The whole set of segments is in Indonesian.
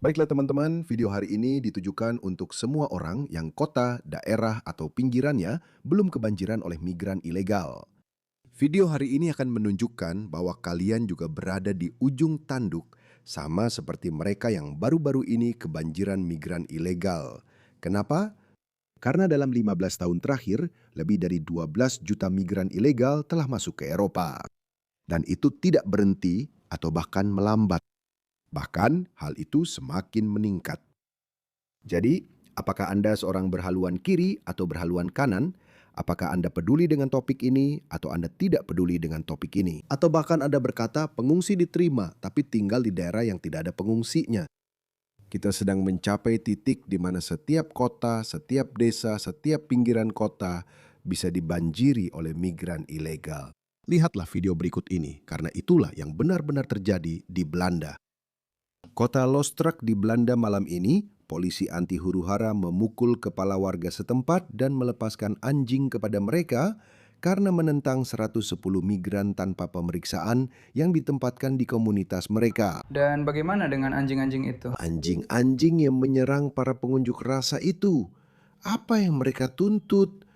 Baiklah teman-teman, video hari ini ditujukan untuk semua orang yang kota, daerah, atau pinggirannya belum kebanjiran oleh migran ilegal. Video hari ini akan menunjukkan bahwa kalian juga berada di ujung tanduk, sama seperti mereka yang baru-baru ini kebanjiran migran ilegal. Kenapa? Karena dalam 15 tahun terakhir, lebih dari 12 juta migran ilegal telah masuk ke Eropa. Dan itu tidak berhenti atau bahkan melambat. Bahkan hal itu semakin meningkat. Jadi, apakah Anda seorang berhaluan kiri atau berhaluan kanan? Apakah Anda peduli dengan topik ini atau Anda tidak peduli dengan topik ini? Atau bahkan Anda berkata pengungsi diterima tapi tinggal di daerah yang tidak ada pengungsinya. Kita sedang mencapai titik di mana setiap kota, setiap desa, setiap pinggiran kota bisa dibanjiri oleh migran ilegal. Lihatlah video berikut ini karena itulah yang benar-benar terjadi di Belanda. Kota Lostrek di Belanda malam ini, polisi anti huru-hara memukul kepala warga setempat dan melepaskan anjing kepada mereka karena menentang 110 migran tanpa pemeriksaan yang ditempatkan di komunitas mereka. Dan bagaimana dengan anjing-anjing itu? Anjing-anjing yang menyerang para pengunjuk rasa itu. Apa yang mereka tuntut?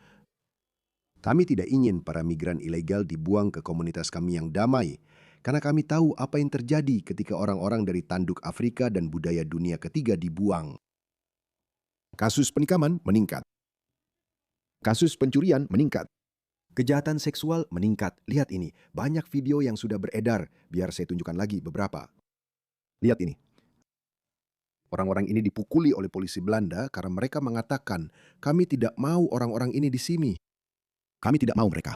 Kami tidak ingin para migran ilegal dibuang ke komunitas kami yang damai, karena kami tahu apa yang terjadi ketika orang-orang dari tanduk Afrika dan budaya dunia ketiga dibuang. Kasus penikaman meningkat. Kasus pencurian meningkat. Kejahatan seksual meningkat. Lihat ini, banyak video yang sudah beredar. Biar saya tunjukkan lagi beberapa. Lihat ini. Orang-orang ini dipukuli oleh polisi Belanda karena mereka mengatakan, kami tidak mau orang-orang ini di sini. Kami tidak mau mereka.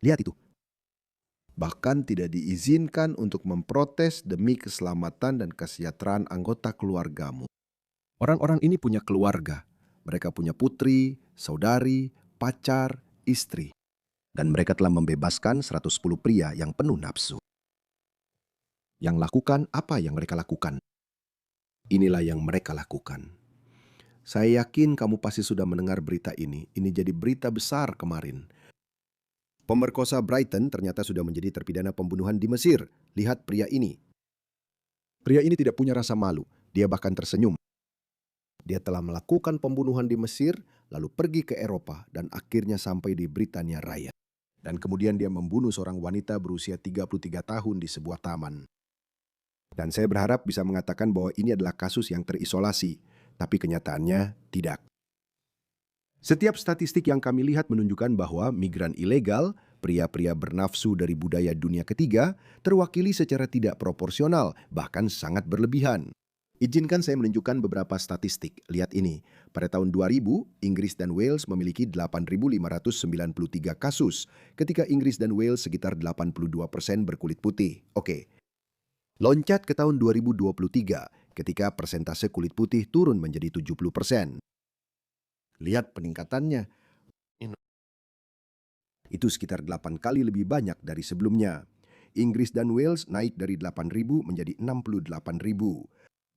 Lihat itu. Bahkan tidak diizinkan untuk memprotes demi keselamatan dan kesejahteraan anggota keluargamu. Orang-orang ini punya keluarga. Mereka punya putri, saudari, pacar, istri. Dan mereka telah membebaskan 110 pria yang penuh nafsu. Yang lakukan apa yang mereka lakukan? Inilah yang mereka lakukan. Saya yakin kamu pasti sudah mendengar berita ini. Ini jadi berita besar kemarin. Pemerkosa Brighton ternyata sudah menjadi terpidana pembunuhan di Mesir. Lihat pria ini. Pria ini tidak punya rasa malu. Dia bahkan tersenyum. Dia telah melakukan pembunuhan di Mesir, lalu pergi ke Eropa, dan akhirnya sampai di Britania Raya. Dan kemudian dia membunuh seorang wanita berusia 33 tahun di sebuah taman. Dan saya berharap bisa mengatakan bahwa ini adalah kasus yang terisolasi, tapi kenyataannya tidak. Setiap statistik yang kami lihat menunjukkan bahwa migran ilegal, pria-pria bernafsu dari budaya dunia ketiga, terwakili secara tidak proporsional, bahkan sangat berlebihan. Izinkan saya menunjukkan beberapa statistik. Lihat ini. Pada tahun 2000, Inggris dan Wales memiliki 8.593 kasus, ketika Inggris dan Wales sekitar 82% berkulit putih. Oke. Loncat ke tahun 2023, ketika persentase kulit putih turun menjadi 70%. Lihat peningkatannya. Itu sekitar 8 kali lebih banyak dari sebelumnya. Inggris dan Wales naik dari 8.000 menjadi 68.000.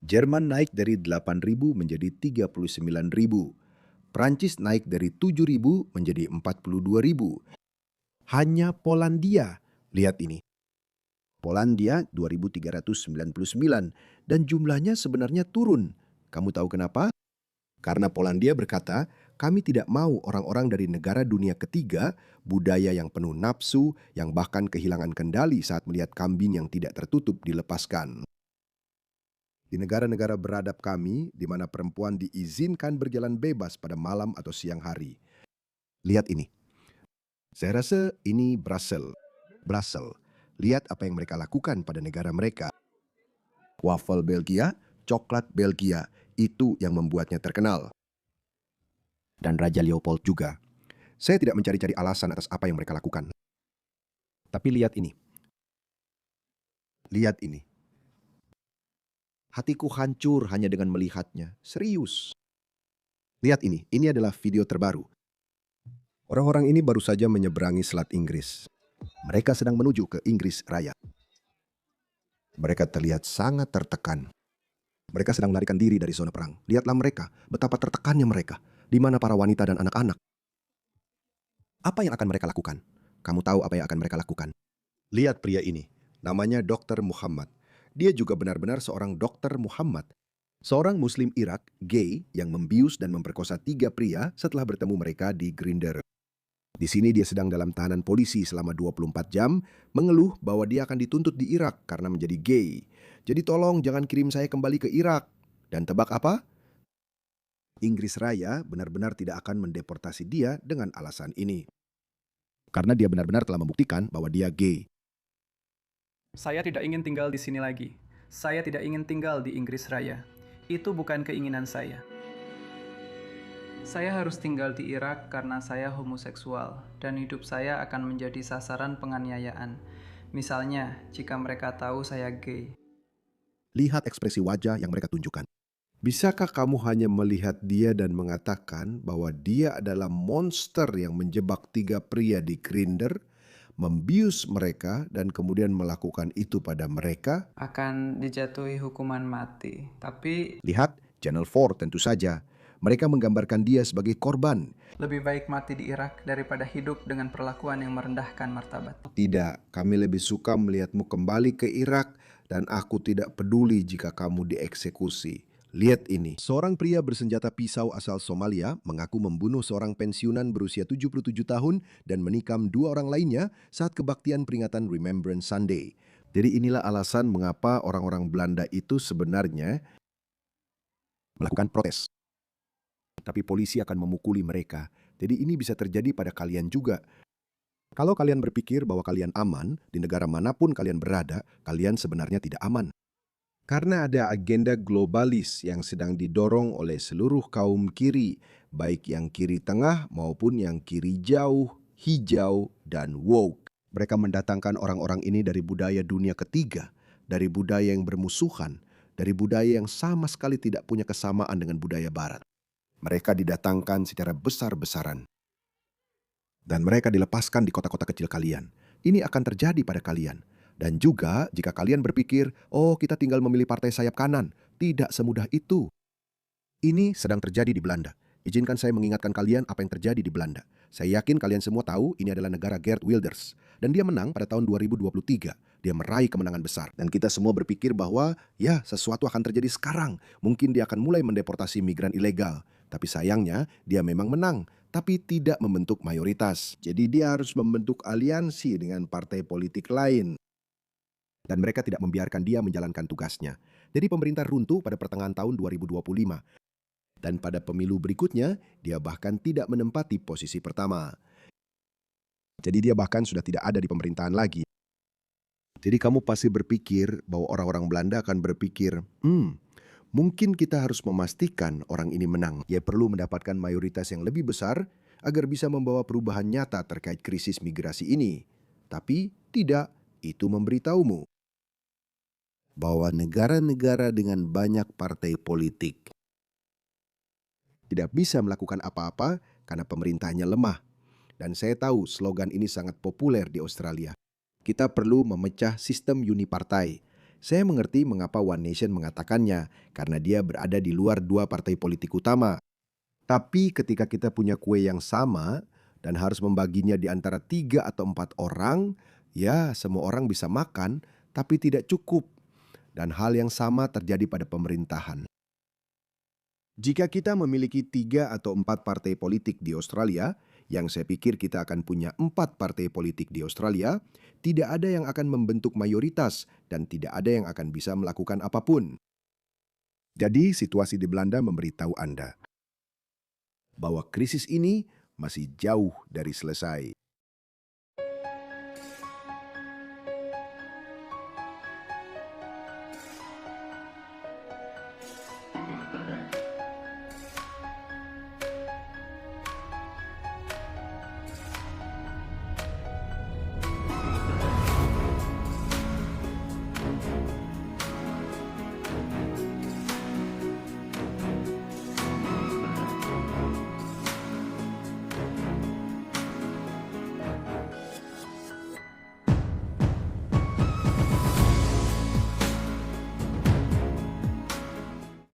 Jerman naik dari 8.000 menjadi 39.000. Prancis naik dari 7.000 menjadi 42.000. Hanya Polandia, lihat ini. Polandia 2.399 dan jumlahnya sebenarnya turun. Kamu tahu kenapa? Karena Polandia berkata, kami tidak mau orang-orang dari negara dunia ketiga, budaya yang penuh nafsu, yang bahkan kehilangan kendali saat melihat kambing yang tidak tertutup dilepaskan. Di negara-negara beradab kami, di mana perempuan diizinkan berjalan bebas pada malam atau siang hari. Lihat ini. Saya rasa ini Brussels. Lihat apa yang mereka lakukan pada negara mereka. Wafel Belgia, coklat Belgia, itu yang membuatnya terkenal. Dan Raja Leopold juga. Saya tidak mencari-cari alasan atas apa yang mereka lakukan. Tapi lihat ini. Lihat ini. Hatiku hancur hanya dengan melihatnya. Serius. Lihat ini adalah video terbaru. Orang-orang ini baru saja menyeberangi Selat Inggris. Mereka sedang menuju ke Inggris Raya. Mereka terlihat sangat tertekan. Mereka sedang melarikan diri dari zona perang. Lihatlah mereka, betapa tertekannya mereka. Di mana para wanita dan anak-anak. Apa yang akan mereka lakukan? Kamu tahu apa yang akan mereka lakukan? Lihat pria ini. Namanya Dr. Muhammad. Dia juga benar-benar seorang dokter Muhammad, seorang Muslim Irak gay yang membius dan memperkosa 3 pria setelah bertemu mereka di Grindr. Di sini dia sedang dalam tahanan polisi selama 24 jam, mengeluh bahwa dia akan dituntut di Irak karena menjadi gay. Jadi tolong jangan kirim saya kembali ke Irak. Dan tebak apa? Inggris Raya benar-benar tidak akan mendeportasi dia dengan alasan ini. Karena dia benar-benar telah membuktikan bahwa dia gay. Saya tidak ingin tinggal di sini lagi. Saya tidak ingin tinggal di Inggris Raya. Itu bukan keinginan saya. Saya harus tinggal di Irak karena saya homoseksual, dan hidup saya akan menjadi sasaran penganiayaan. Misalnya, jika mereka tahu saya gay. Lihat ekspresi wajah yang mereka tunjukkan. Bisakah kamu hanya melihat dia dan mengatakan bahwa dia adalah monster yang menjebak 3 pria di Grindr, membius mereka dan kemudian melakukan itu pada mereka? Akan dijatuhi hukuman mati. Tapi Lihat Channel 4 tentu saja. Mereka menggambarkan dia sebagai korban. lebih baik mati di Irak daripada hidup dengan perlakuan yang merendahkan martabat. Tidak, kami lebih suka melihatmu kembali ke Irak dan aku tidak peduli jika kamu dieksekusi. Lihat ini. Seorang pria bersenjata pisau asal Somalia mengaku membunuh seorang pensiunan berusia 77 tahun dan menikam 2 orang lainnya saat kebaktian peringatan Remembrance Sunday. Jadi inilah alasan mengapa orang-orang Belanda itu sebenarnya melakukan protes. Tapi polisi akan memukuli mereka. Jadi ini bisa terjadi pada kalian juga. Kalau kalian berpikir bahwa kalian aman, di negara manapun kalian berada, kalian sebenarnya tidak aman. Karena ada agenda globalis yang sedang didorong oleh seluruh kaum kiri, baik yang kiri tengah maupun yang kiri jauh, hijau, dan woke. Mereka mendatangkan orang-orang ini dari budaya dunia ketiga, dari budaya yang bermusuhan, dari budaya yang sama sekali tidak punya kesamaan dengan budaya barat. Mereka didatangkan secara besar-besaran. Dan mereka dilepaskan di kota-kota kecil kalian. Ini akan terjadi pada kalian. Dan juga jika kalian berpikir, oh kita tinggal memilih partai sayap kanan. Tidak semudah itu. Ini sedang terjadi di Belanda. Izinkan saya mengingatkan kalian apa yang terjadi di Belanda. Saya yakin kalian semua tahu ini adalah negara Geert Wilders. Dan dia menang pada tahun 2023. Dia meraih kemenangan besar. Dan kita semua berpikir bahwa ya sesuatu akan terjadi sekarang. Mungkin dia akan mulai mendeportasi migran ilegal. Tapi sayangnya dia memang menang. Tapi tidak membentuk mayoritas. Jadi dia harus membentuk aliansi dengan partai politik lain. Dan mereka tidak membiarkan dia menjalankan tugasnya. Jadi pemerintah runtuh pada pertengahan tahun 2025. Dan pada pemilu berikutnya, dia bahkan tidak menempati posisi pertama. Jadi dia bahkan sudah tidak ada di pemerintahan lagi. Jadi kamu pasti berpikir bahwa orang-orang Belanda akan berpikir, mungkin kita harus memastikan orang ini menang. Ia perlu mendapatkan mayoritas yang lebih besar agar bisa membawa perubahan nyata terkait krisis migrasi ini. Tapi tidak, itu memberitahumu bahwa negara-negara dengan banyak partai politik tidak bisa melakukan apa-apa karena pemerintahnya lemah. Dan saya tahu slogan ini sangat populer di Australia. Kita perlu memecah sistem unipartai. Saya mengerti mengapa One Nation mengatakannya, karena dia berada di luar 2 partai politik utama. Tapi ketika kita punya kue yang sama dan harus membaginya di antara 3 atau 4 orang, ya semua orang bisa makan, tapi tidak cukup. Dan hal yang sama terjadi pada pemerintahan. Jika kita memiliki 3 atau 4 partai politik di Australia, yang saya pikir kita akan punya 4 partai politik di Australia, tidak ada yang akan membentuk mayoritas dan tidak ada yang akan bisa melakukan apapun. Jadi situasi di Belanda memberitahu Anda bahwa krisis ini masih jauh dari selesai.